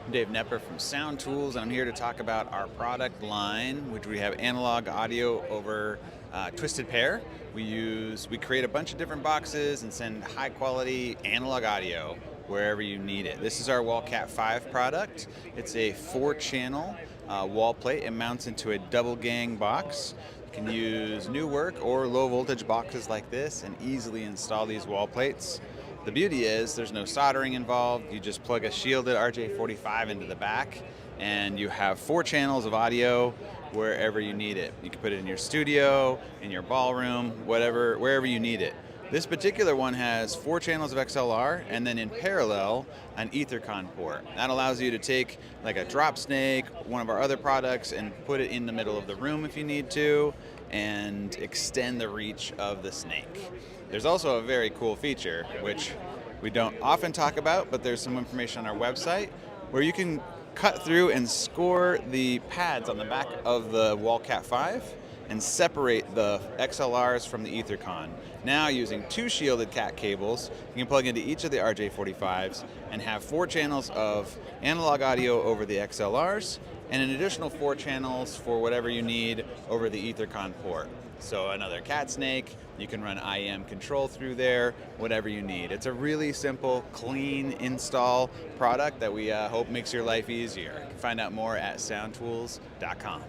I'm Dave Nepper from SoundTools, and I'm here to talk about our product line, which we have analog audio over twisted pair. We create a bunch of different boxes and send high quality analog audio wherever you need it. This is our WallCAT 5 product. It's a 4-channel wall plate. It mounts into a double gang box. You can use new work or low voltage boxes like this and easily install these wall plates. The beauty is there's no soldering involved. You just plug a shielded RJ45 into the back and you have 4 channels of audio wherever you need it. You can put it in your studio, in your ballroom, wherever you need it. This particular one has 4 channels of XLR and then in parallel an EtherCon port. That allows you to take like a drop snake, one of our other products, and put it in the middle of the room if you need to and extend the reach of the snake. There's also a very cool feature which we don't often talk about, but there's some information on our website where you can cut through and score the pads on the back of the WallCAT 5 and separate the XLRs from the EtherCon. Now using 2 shielded CAT cables, you can plug into each of the RJ45s and have 4 channels of analog audio over the XLRs and an additional 4 channels for whatever you need over the EtherCon port. So another cat snake, you can run IEM control through there, whatever you need. It's a really simple, clean install product that we hope makes your life easier. You can find out more at SoundTools.com.